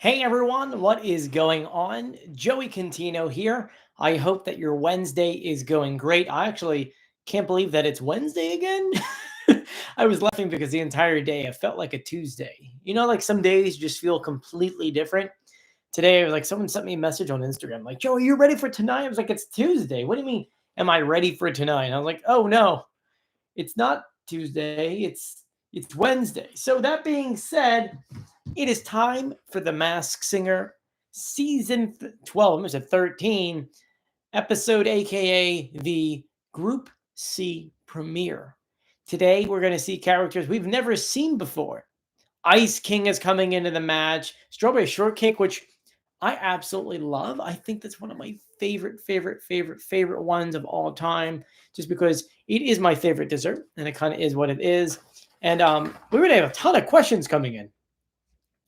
Hey everyone, what is going on? Joey Contino here. I hope that your Wednesday is going great. I actually can't believe that it's Wednesday again. I was laughing because the entire day it felt like a Tuesday. Like some days just feel completely different. Today, I was like, someone sent me a message on Instagram, like, Joey, you ready for tonight? I was like, it's Tuesday. What do you mean? Am I ready for tonight? And I was like, oh no, it's not Tuesday. It's Wednesday. So that being said, it is time for The Masked Singer season 12, almost at 13, episode aka the Group C premiere. Today we're going to see characters we've never seen before. Ice King is coming into the match. Strawberry Shortcake, which I absolutely love. I think that's one of my favorite ones of all time, just because it is my favorite dessert, and it kind of is what it is. And we're going to have a ton of questions coming in.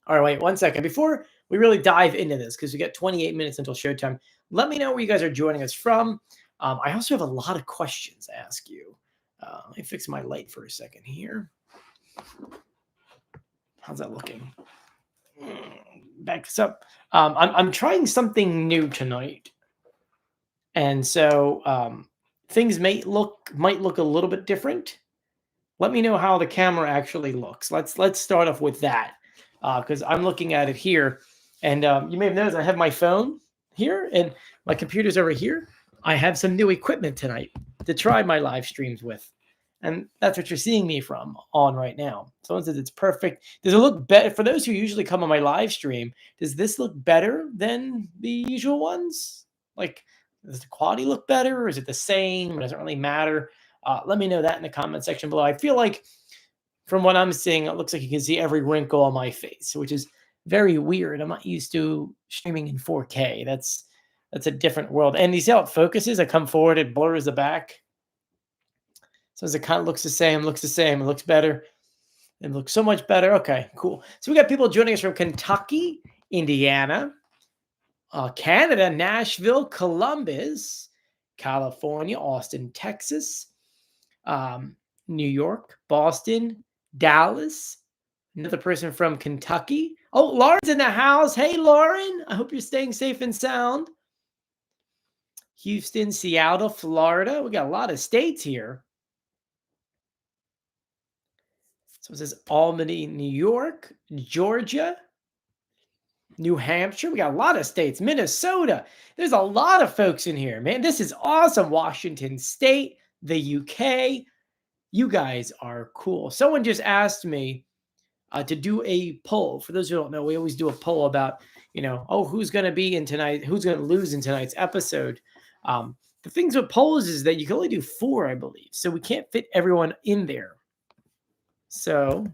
All right, wait 1 second. Before we really dive into this, because we got 28 minutes until showtime, let me know where you guys are joining us from. I also have a lot of questions to ask you. Let me fix my light for a second here. How's that looking? Back this up. I'm trying something new tonight, and so things might look a little bit different. Let me know how the camera actually looks. Let's start off with that, because I'm looking at it here, and you may have noticed I have my phone here and my computer's over here. I have some new equipment tonight to try my live streams with, and that's what you're seeing me from on right now. Someone says it's perfect. Does it look better for those who usually come on my live stream? Does this look better than the usual ones? Like, does the quality look better, or is it the same? It doesn't really matter. Let me know that in the comment section below. I feel like from what I'm seeing, it looks like you can see every wrinkle on my face, which is very weird. I'm not used to streaming in 4K. That's a different world. And you see how it focuses? I come forward, it blurs the back. So as it kind of looks the same, it looks better. It looks so much better. Okay, cool. So we got people joining us from Kentucky, Indiana, Canada, Nashville, Columbus, California, Austin, Texas, New York, Boston, Dallas, another person from Kentucky. Oh, Lauren's in the house. Hey, Lauren. I hope you're staying safe and sound. Houston, Seattle, Florida. We got a lot of states here. So it says Albany, New York, Georgia, New Hampshire. We got a lot of states. Minnesota. There's a lot of folks in here, man. This is awesome. Washington State, the UK. You guys are cool. Someone just asked me to do a poll. For those who don't know, we always do a poll about, who's going to be in tonight, who's going to lose in tonight's episode. The things with polls is that you can only do 4, I believe. So we can't fit everyone in there. So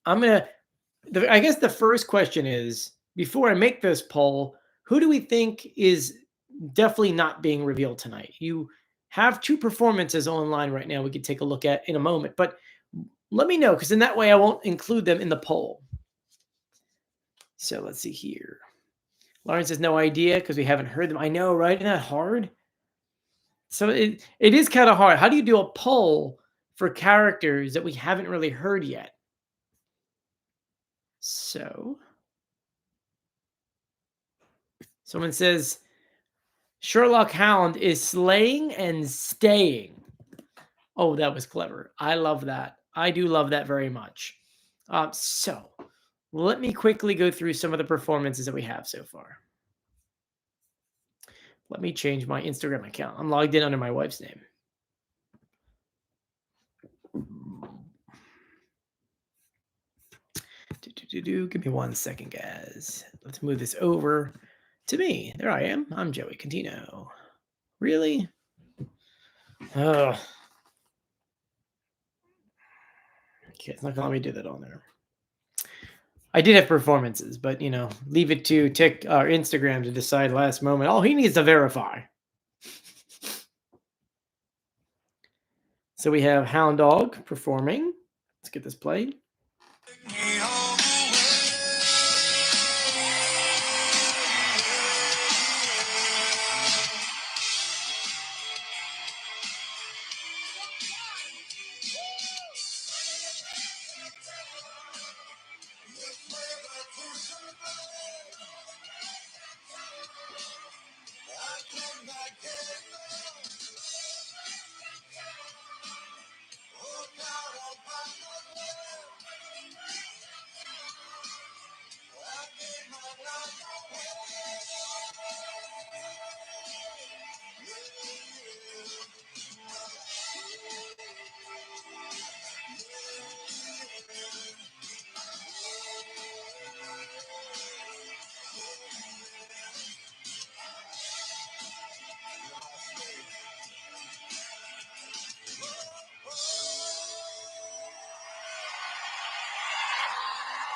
I guess the first question is, before I make this poll, who do we think is definitely not being revealed tonight? You have 2 performances online right now we could take a look at in a moment, but let me know, because in that way I won't include them in the poll. So let's see here. Lawrence has no idea because we haven't heard them. I know, right? Isn't that hard? So it is kind of hard. How do you do a poll for characters that we haven't really heard yet? So someone says Sherlock Hound is slaying and staying. Oh, that was clever. I love that. I do love that very much. So let me quickly go through some of the performances that we have so far. Let me change my Instagram account. I'm logged in under my wife's name. Give me 1 second, guys. Let's move this over to me. There I am. I'm Joey Contino. Really? Oh. Okay, it's not going to let me do that on there. I did have performances, but, leave it to Instagram to decide last moment. Oh, he needs to verify. So we have Hound Dog performing. Let's get this played.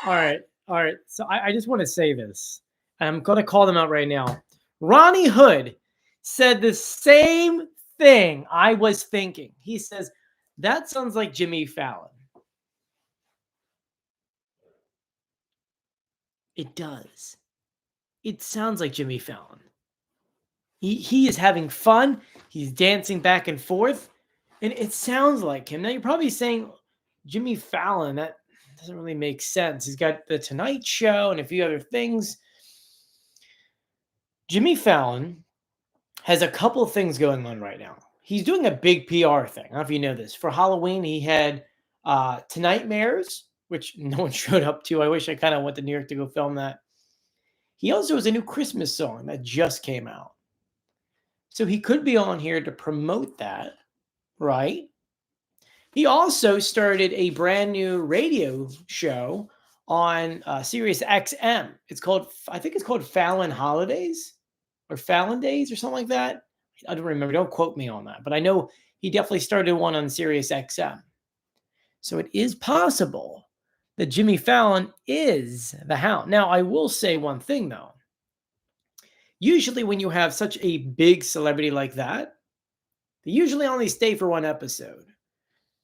All right. All right. So I just want to say this. And I'm going to call them out right now. Ronnie Hood said the same thing I was thinking. He says, that sounds like Jimmy Fallon. It does. It sounds like Jimmy Fallon. He is having fun. He's dancing back and forth. And it sounds like him. Now you're probably saying Jimmy Fallon. That doesn't really make sense. He's got the Tonight Show and a few other things. Jimmy Fallon has a couple of things going on right now. He's doing a big PR thing. I don't know if you know this. For Halloween, he had Tonightmares, which no one showed up to. I wish I kind of went to New York to go film that. He also has a new Christmas song that just came out. So he could be on here to promote that, right? He also started a brand new radio show on Sirius XM. I think it's called Fallon Holidays or Fallon Days or something like that. I don't remember. Don't quote me on that. But I know he definitely started one on Sirius XM. So it is possible that Jimmy Fallon is the Hound. Now, I will say one thing, though. Usually when you have such a big celebrity like that, they usually only stay for one episode.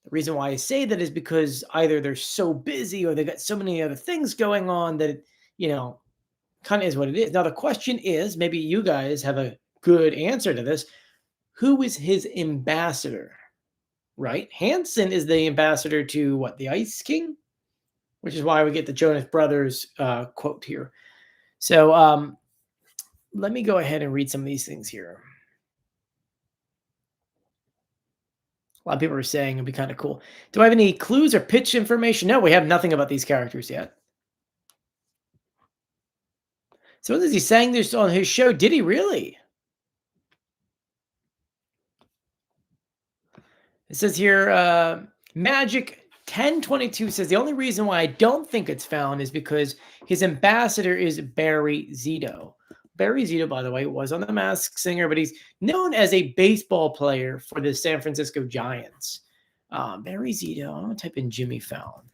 The reason why I say that is because either they're so busy or they got so many other things going on that it, kind of is what it is. Now the question is, maybe you guys have a good answer to this. Who is his ambassador? Right? Hanson is the ambassador to what? The Ice King? Which is why we get the Jonas Brothers quote here. So let me go ahead and read some of these things here. A lot of people are saying it'd be kind of cool. Do I have any clues or pitch information? No, we have nothing about these characters yet. So as he sang this on his show, did he really? It says here, Magic 1022 says the only reason why I don't think it's found is because his ambassador is Barry Zito. Barry Zito, by the way, was on The Masked Singer, but he's known as a baseball player for the San Francisco Giants. Barry Zito, I'm going to type in Jimmy Fallon.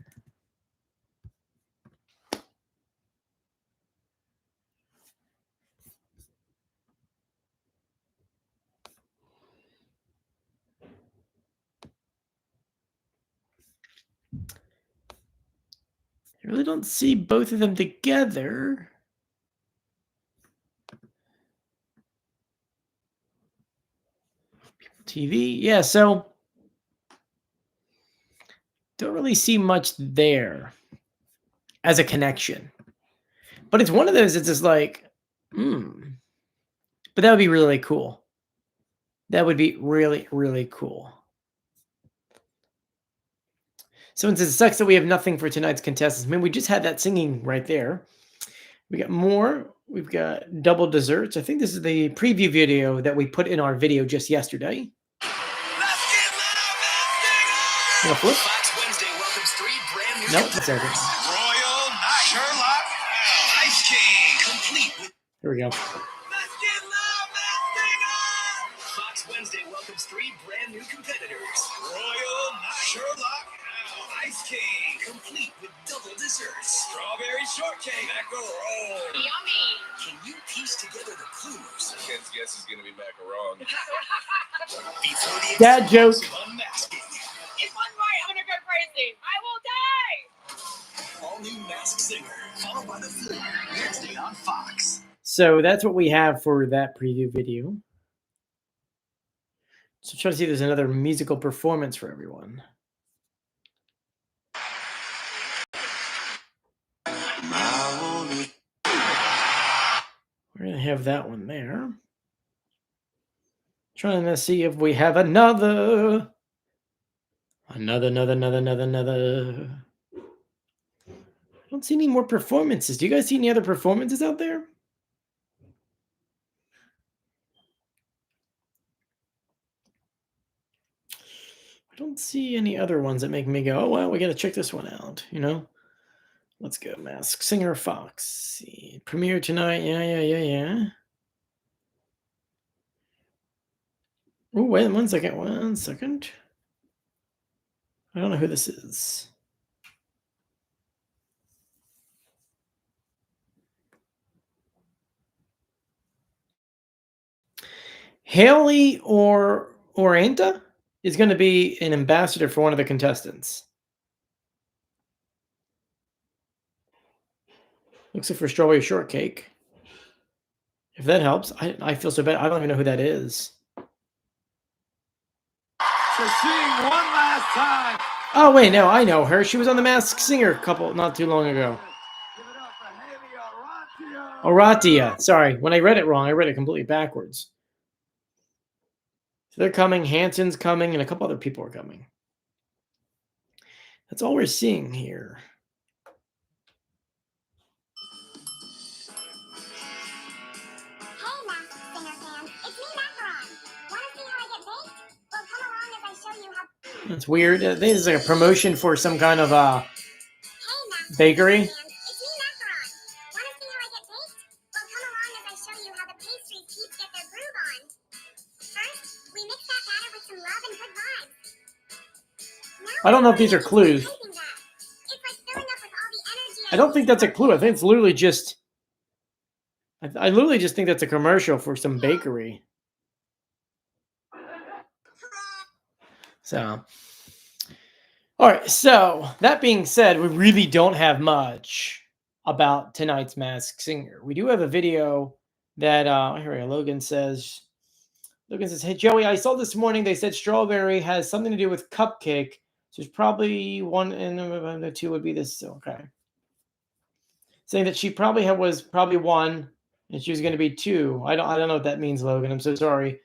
I really don't see both of them together. TV, yeah, so don't really see much there as a connection. But it's one of those, it's just like, But that would be really cool. That would be really, really cool. So it sucks that we have nothing for tonight's contestants. I mean, we just had that singing right there. We got more. We've got double desserts. I think this is the preview video that we put in our video just yesterday. No, flip. Nope, it's over. Royal Sherlock Ice King, complete with. Here we go. Fox Wednesday welcomes 3 brand new competitors. Royal Sherlock Ice King, complete with double desserts. Strawberry shortcake, macaron. Yummy. Can you piece together the clues? Ken's guess is gonna be macaron. Before the Dad joke. unmasking. If I'm right, I'm gonna go crazy. I will die. All new Masked Singer, followed by the Flu, Wednesday on Fox. So that's what we have for that preview video. So try to see if there's another musical performance for everyone. We're going to have that one there. Trying to see if we have another. I don't see any more performances. Do you guys see any other performances out there? I don't see any other ones that make me go, oh, well, we got to check this one out, Let's go, Masked Singer Fox. See. Premiere tonight. Yeah. Oh, wait, one second. I don't know who this is. Haley or Anta is going to be an ambassador for one of the contestants. Looks like for Strawberry Shortcake. If that helps. I feel so bad. I don't even know who that is. So seeing one last time. Oh, wait, no, I know her. She was on The Masked Singer not too long ago. Give it up for Haley Aratia. Aratia. Sorry, when I read it wrong, I read it completely backwards. So they're coming. Hanson's coming, and a couple other people are coming. That's all we're seeing here. Hey, Masked Singer fan, it's me, Macaron. Want to see how I get baked? Well, come along as I show you how. That's weird. This is like a promotion for some kind of Hey, Masked bakery. Singer fan, it's me, Macaron. Want to see how I get baked? Well, come along as I show you how the pastries keep get their groove on. First, we mix that batter with some love and good vibes. Now I don't know if these are clues. it's like filling up with all the energy. I don't think that's a clue. I think it's literally just. I literally just think that's a commercial for some bakery. So, all right. So that being said, we really don't have much about tonight's Masked Singer. We do have a video that here we go. Logan says, "Hey Joey, I saw this morning. They said strawberry has something to do with cupcake. So there's probably one, and the two would be this. Okay, saying that she probably was one, and she was going to be two. I don't know what that means, Logan. I'm so sorry.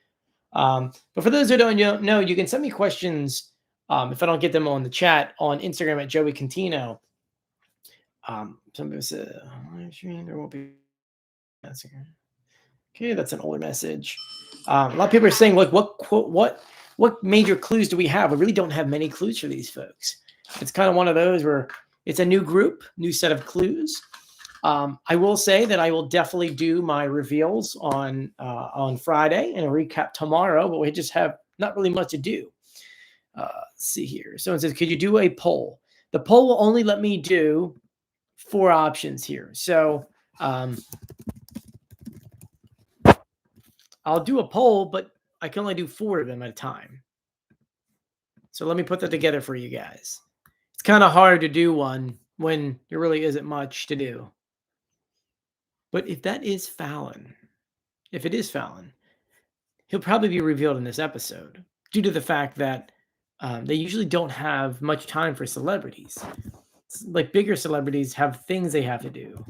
But for those who don't know, you can send me questions if I don't get them on the chat on Instagram at Joey Contino. Somebody said, there won't be. Okay, that's an older message. A lot of people are saying, like, what major clues do we have? We really don't have many clues for these folks. It's kind of one of those where it's a new group, new set of clues. I will say that I will definitely do my reveals on Friday and a recap tomorrow, but we just have not really much to do. Let's see here. Someone says, could you do a poll? The poll will only let me do 4 options here. So I'll do a poll, but I can only do 4 of them at a time. So let me put that together for you guys. It's kind of hard to do one when there really isn't much to do. But if that is Fallon, if it is Fallon, he'll probably be revealed in this episode due to the fact that they usually don't have much time for celebrities. Like bigger celebrities have things they have to do.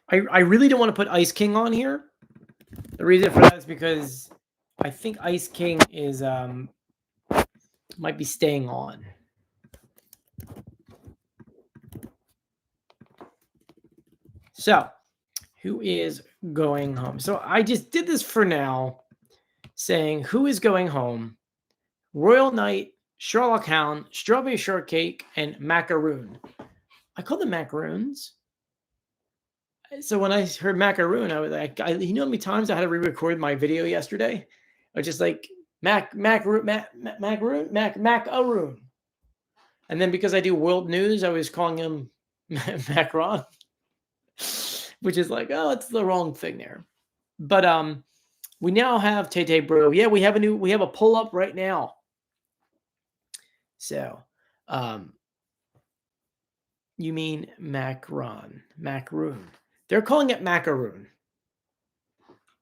I really don't want to put Ice King on here. The reason for that is because I think Ice King is might be staying on. So, who is going home? So I just did this for now, saying who is going home? Royal Knight, Sherlock Hound, Strawberry Shortcake, and Macaroon. I call them Macaroons. So when I heard Macaroon, I was like, you know how many times I had to re-record my video yesterday? I was just like Macaroon. And then because I do world news, I was calling him Macaron. Which is like, oh, it's the wrong thing there. But we now have Tay Bro. Yeah, we have a pull up right now. So you mean Macaron. They're calling it Macaroon.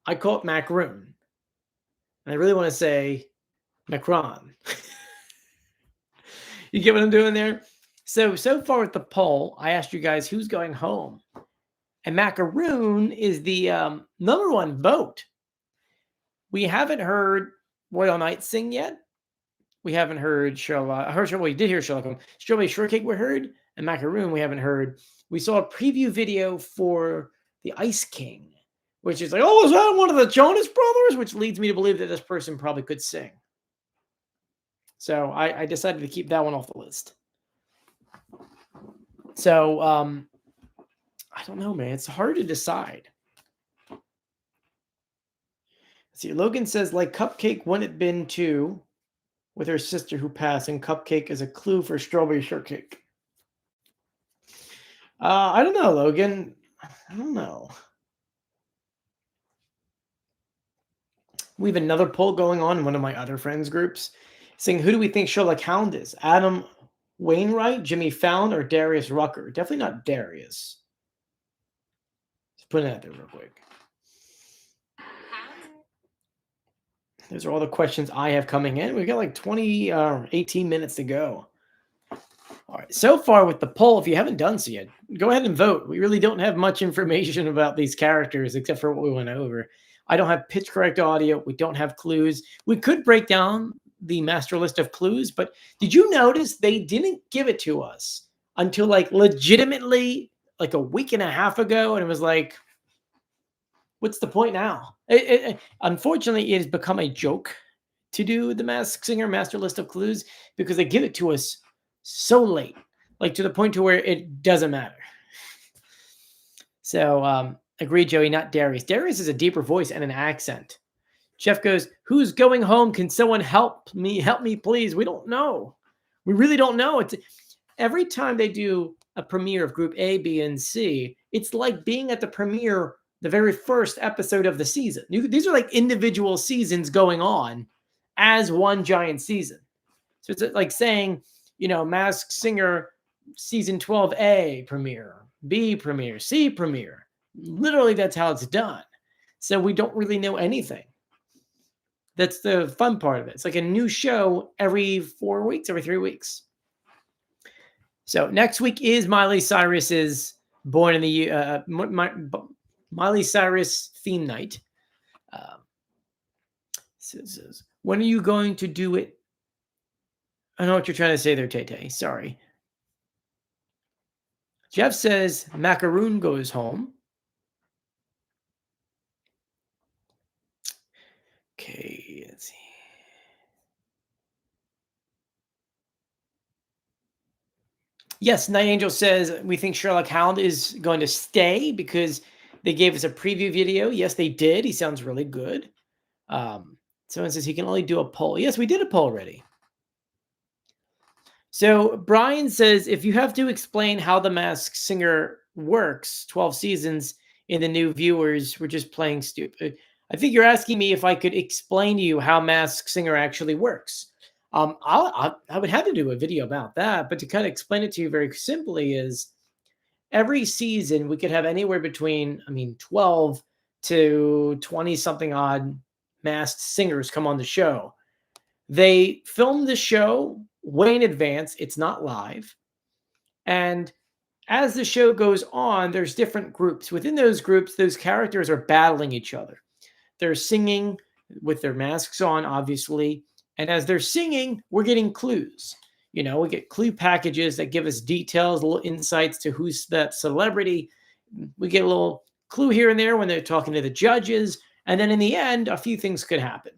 I call it Macaroon. And I really want to say Macron. You get what I'm doing there? So far with the poll, I asked you guys who's going home. And Macaroon is the number 1 vote. We haven't heard Royal Knight sing yet. We haven't heard Sherlock. We did hear Sherlock Hound. Strawberry Shortcake we heard. And Macaroon we haven't heard. We saw a preview video for the Ice King, which is like, oh, is that one of the Jonas Brothers? Which leads me to believe that this person probably could sing. So I decided to keep that one off the list. So I don't know, man. It's hard to decide. Let's see. Logan says, like Cupcake when it been to with her sister who passed, and Cupcake is a clue for Strawberry Shortcake. I don't know, Logan. I don't know. We have another poll going on in one of my other friends' groups saying, who do we think Sherlock Hound is? Adam Wainwright, Jimmy Fallon, or Darius Rucker? Definitely not Darius. Just putting that there real quick. Those are all the questions I have coming in. We've got like 18 minutes to go. All right. So far with the poll, if you haven't done so yet, go ahead and vote. We really don't have much information about these characters except for what we went over. I don't have pitch correct audio. We don't have clues. We could break down the master list of clues, but did you notice they didn't give it to us until like legitimately like a week and a half ago? And it was like, what's the point now? Unfortunately, it has become a joke to do the Masked Singer master list of clues because they give it to us so late, like to the point to where it doesn't matter. So, agree, Joey, not Darius. Darius is a deeper voice and an accent. Jeff goes, who's going home? Can someone help me? Help me, please. We don't know. We really don't know. It's every time they do a premiere of Group A, B, and C, it's like being at the premiere, the very first episode of the season. These are like individual seasons going on as one giant season. So it's like saying, Masked Singer season 12A premiere, B premiere, C premiere. Literally, that's how it's done. So we don't really know anything. That's the fun part of it. It's like a new show every 4 weeks, every 3 weeks. So next week is Miley Cyrus's Born in the Miley Cyrus theme night. Says, when are you going to do it? I know what you're trying to say there, Tay. Sorry. Jeff says Macaroon goes home. Okay, let's see. Yes, Night Angel says we think Sherlock Hound is going to stay because they gave us a preview video. Yes, they did. He sounds really good. Someone says he can only do a poll. Yes, we did a poll already. So Brian says, if you have to explain how The Masked Singer works, 12 seasons in the new viewers, we're just playing stupid. I think you're asking me if I could explain to you how Masked Singer actually works. I would have to do a video about that, but to kind of explain it to you very simply is every season we could have anywhere between, 12 to 20 something odd masked singers come on the show. They film the show way in advance. It's not live. And as the show goes on, there's different groups. Within those groups, those characters are battling each other. They're singing with their masks on, obviously. And as they're singing, we're getting clues. We get clue packages that give us details, little insights to who's that celebrity. We get a little clue here and there when they're talking to the judges. And then in the end, a few things could happen.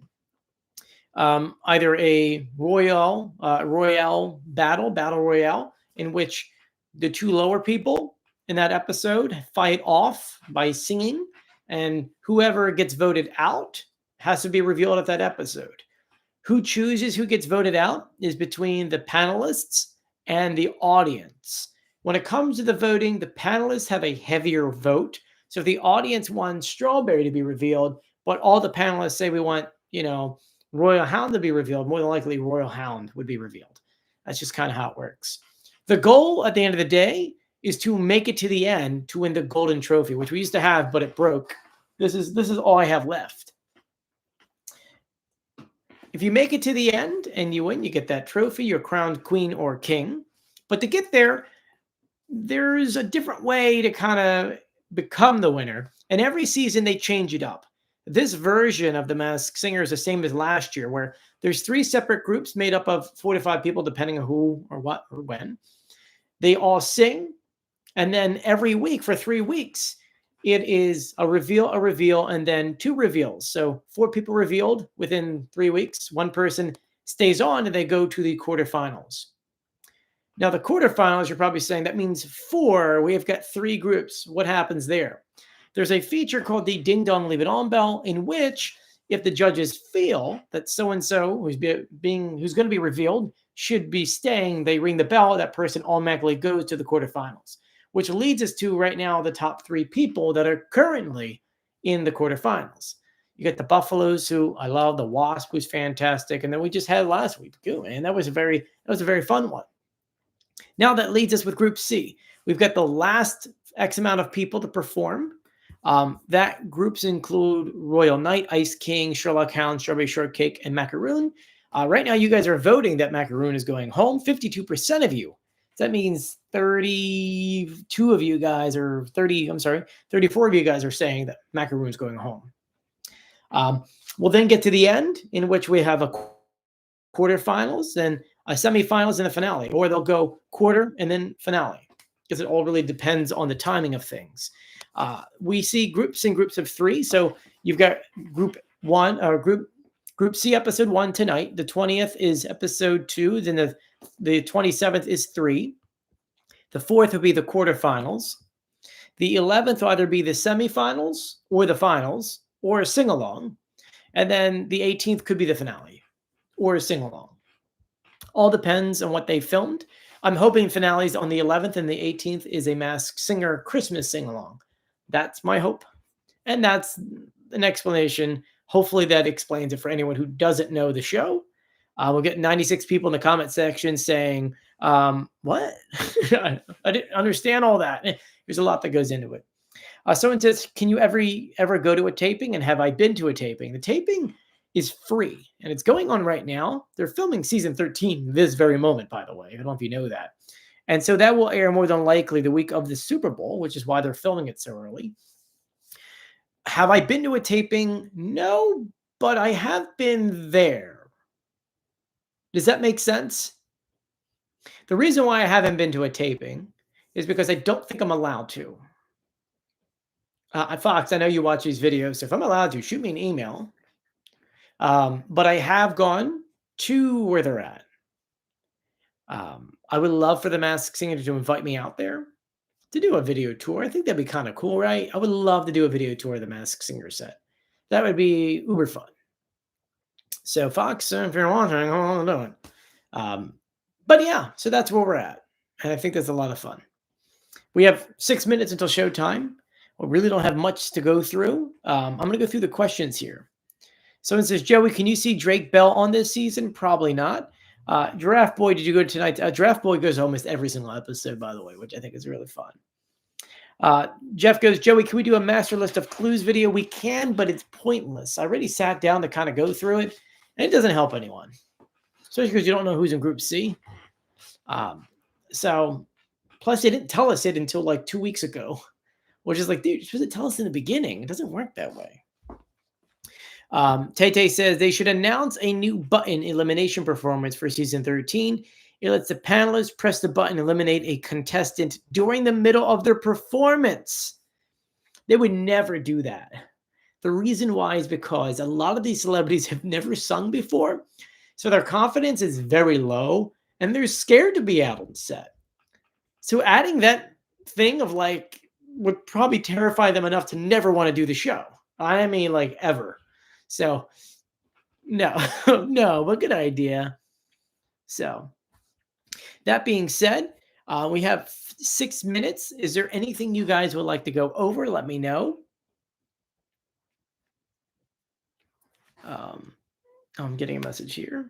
Either a battle royale, in which the two lower people in that episode fight off by singing, and whoever gets voted out has to be revealed at that episode. Who chooses who gets voted out is between the panelists and the audience. When it comes to the voting, the panelists have a heavier vote. So if the audience wants Strawberry to be revealed, but all the panelists say we want, Royal Hound to be revealed, more than likely Royal Hound would be revealed. That's just kind of how it works. The goal at the end of the day is to make it to the end to win the golden trophy, which we used to have, but it broke. This is all I have left. If you make it to the end and you win, you get that trophy. You're crowned queen or king. But to get there, there's a different way to kind of become the winner. And every season they change it up. This version of The Masked Singer is the same as last year, where there's 3 separate groups made up of 4 to 5 people, depending on who or what or when. They all sing. And then every week for 3 weeks, it is a reveal, and then 2 reveals. So 4 people revealed within 3 weeks. 1 person stays on, and they go to the quarterfinals. Now, the quarterfinals, you're probably saying, that means 4. We have got 3 groups. What happens there? There's a feature called the Ding Dong Leave It On Bell, in which if the judges feel that so-and-so who's going to be revealed should be staying, they ring the bell. That person automatically goes to the quarterfinals. which leads us to right now the top 3 people that are currently in the quarterfinals. You get the Buffaloes, who I love, the Wasp, who's fantastic, and then we just had last week too, and that was a very fun one. Now that leads us with Group C. We've got the last X amount of people to perform. That groups include Royal Knight, Ice King, Sherlock Hound, Strawberry Shortcake, and Macaroon. Right now, you guys are voting that Macaroon is going home. 52% of you. That means 32 of you guys, or 34 of you guys are saying that Macaroon is going home. We'll then get to the end, in which we have a quarterfinals, then a semifinals, and a finale, or they'll go quarter and then finale, because it all really depends on the timing of things. We see groups in groups of 3. So you've got Group 1 or Group C episode 1 tonight. The 20th is episode 2. Then the 27th is 3. The 4th will be the quarterfinals. The 11th will either be the semifinals or the finals or a sing-along. And then the 18th could be the finale or a sing-along. All depends on what they filmed. I'm hoping finales on the 11th and the 18th is a Masked Singer Christmas sing-along. That's my hope. And that's an explanation. Hopefully that explains it for anyone who doesn't know the show. We'll get 96 people in the comment section saying, what? I didn't understand all that. There's a lot that goes into it. Someone says, can you ever go to a taping? And have I been to a taping? The taping is free, and it's going on right now. They're filming season 13 this very moment, by the way. I don't know if you know that. And so that will air more than likely the week of the Super Bowl, which is why they're filming it so early. Have I been to a taping? No, but I have been there. Does that make sense? The reason why I haven't been to a taping is because I don't think I'm allowed to. Fox, I know you watch these videos, so if I'm allowed to, shoot me an email. But I have gone to where they're at. I would love for the Masked Singer to invite me out there to do a video tour. I think that'd be kind of cool, right? I would love to do a video tour of the Masked Singer set. That would be uber fun. So Fox, if you're watching, I want to do it. But yeah, so that's where we're at. And I think that's a lot of fun. We have 6 minutes until showtime. We really don't have much to go through. I'm going to go through the questions here. Someone says, Joey, can you see Drake Bell on this season? Probably not. Giraffe Boy, did you go tonight? Giraffe Boy goes almost every single episode, by the way, which I think is really fun. Jeff goes, Joey, can we do a master list of clues video? We can, but it's pointless. I already sat down to kind of go through it, and it doesn't help anyone, especially because you don't know who's in Group C. So, plus they didn't tell us it until like 2 weeks ago, which is like, dude, you're supposed to tell us in the beginning. It doesn't work that way. Tay says they should announce a new button elimination performance for season 13. It lets the panelists press the button, eliminate a contestant during the middle of their performance. They would never do that. The reason why is because a lot of these celebrities have never sung before, so their confidence is very low, and they're scared to be out on set. So adding that thing of like would probably terrify them enough to never want to do the show. I mean, like ever. So, no, no, but good idea. So, that being said, we have 6 minutes. Is there anything you guys would like to go over? Let me know. I'm getting a message here.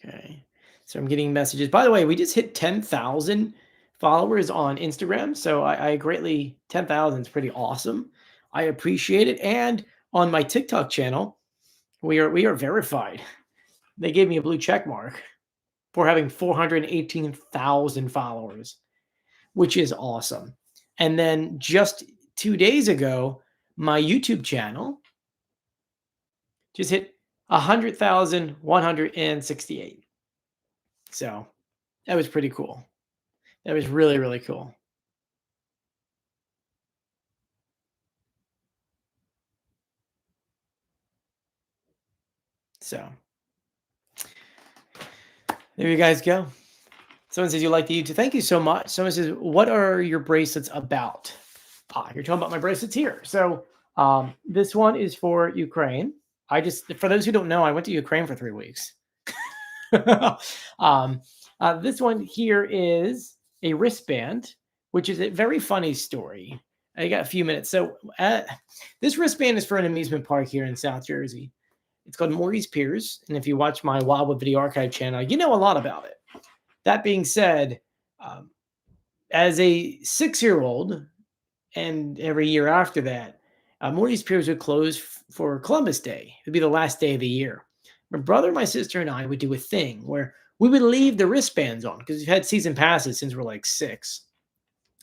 Okay, so I'm getting messages. By the way, we just hit 10,000 followers on Instagram. So I greatly, 10,000 is pretty awesome. I appreciate it. And on my TikTok channel, we are verified. They gave me a blue check mark for having 418,000 followers, which is awesome. And then just 2 days ago, my YouTube channel just hit 100,168. So that was pretty cool. That was really, really cool. So there you guys go. Someone says you like the YouTube. Thank you so much. Someone says, what are your bracelets about? You're talking about my bracelets here. So this one is for Ukraine. For those who don't know, I went to Ukraine for 3 weeks. um, this one here is a wristband, which is a very funny story. I got a few minutes. So this wristband is for an amusement park here in South Jersey. It's called Maury's Piers. And if you watch my Wildwood Video Archive channel, you know a lot about it. That being said, as a 6-year-old, and every year after that, Maury's Piers would close for Columbus Day. It would be the last day of the year. My brother, my sister, and I would do a thing where we would leave the wristbands on because we've had season passes since we're like 6.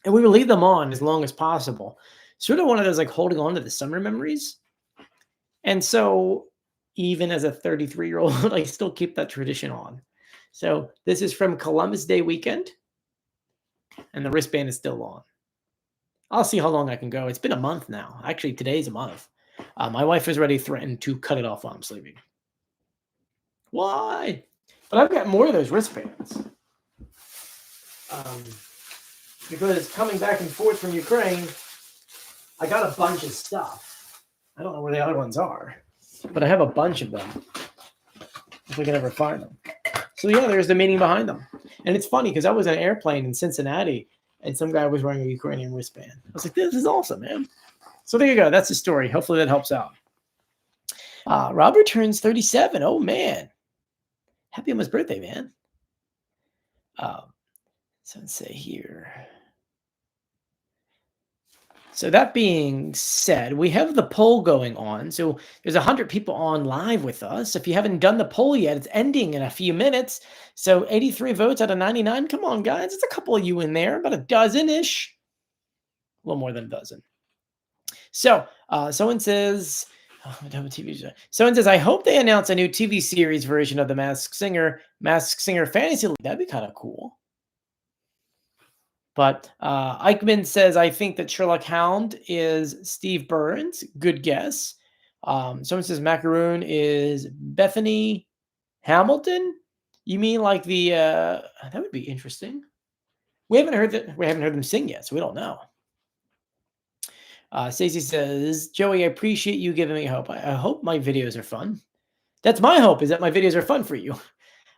And we would leave them on as long as possible. Sort of one of those like holding on to the summer memories. And so even as a 33-year-old, I still keep that tradition on. So this is from Columbus Day weekend. And the wristband is still on. I'll see how long I can go. It's been a month now. Actually, today's a month. My wife has already threatened to cut it off while I'm sleeping. Why? But I've got more of those wristbands. Because coming back and forth from Ukraine, I got a bunch of stuff. I don't know where the other ones are, but I have a bunch of them. If we can ever find them. So yeah, there's the meaning behind them. And it's funny because I was on an airplane in Cincinnati and some guy was wearing a Ukrainian wristband. I was like, this is awesome, man. So there you go. That's the story. Hopefully that helps out. Robert turns 37. Oh, man. Happy almost birthday, man. So let's say here. So that being said, we have the poll going on. So there's 100 people on live with us. If you haven't done the poll yet, it's ending in a few minutes. So 83 votes out of 99. Come on, guys. It's a couple of you in there, about a dozen-ish. A little more than a dozen. So someone says, someone says, I hope they announce a new TV series version of the Masked Singer Fantasy League. That'd be kind of cool. But Eichmann says, I think that Sherlock Hound is Steve Burns. Good guess. Someone says Macaron is Bethany Hamilton. You mean like the? That would be interesting. We haven't heard them sing yet, so we don't know. Stacey says, Joey, I appreciate you giving me hope. I hope my videos are fun. That's my hope, is that my videos are fun for you.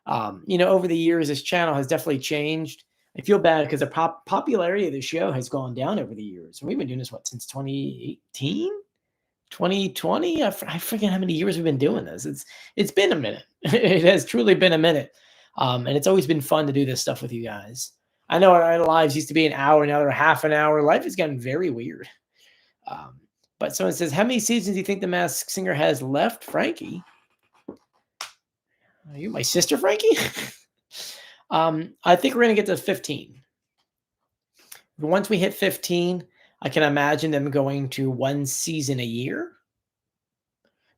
Over the years, this channel has definitely changed. I feel bad because the popularity of the show has gone down over the years. We've been doing this, since 2018? 2020? I forget how many years we've been doing this. It's been a minute. It has truly been a minute. And it's always been fun to do this stuff with you guys. I know our lives used to be an hour, now they're half an hour. Life has gotten very weird. But someone says, how many seasons do you think The Masked Singer has left, Frankie? Are you my sister, Frankie? I think we're going to get to 15. Once we hit 15, I can imagine them going to 1 season a year.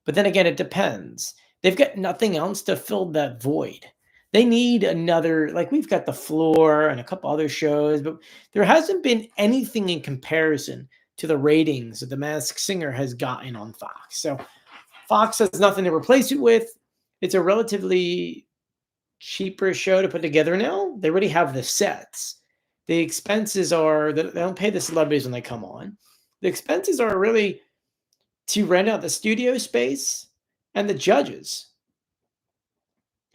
But then again, it depends. They've got nothing else to fill that void. They need another, like we've got The Floor and a couple other shows, but there hasn't been anything in comparison to the ratings that The Masked Singer has gotten on Fox. So Fox has nothing to replace it with. It's a relatively cheaper show to put together now. They already have the sets. The expenses are, they don't pay the celebrities when they come on. The expenses are really to rent out the studio space and the judges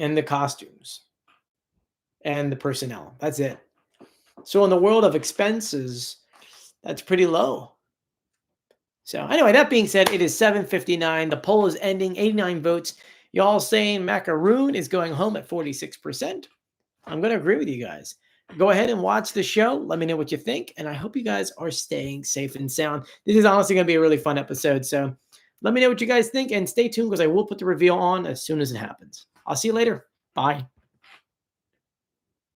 and the costumes and the personnel. That's it. So in the world of expenses, that's pretty low. So anyway, that being said, it is 7:59. The poll is ending, 89 votes. Y'all saying Macaroon is going home at 46%. I'm going to agree with you guys. Go ahead and watch the show. Let me know what you think. And I hope you guys are staying safe and sound. This is honestly going to be a really fun episode. So let me know what you guys think and stay tuned because I will put the reveal on as soon as it happens. I'll see you later. Bye.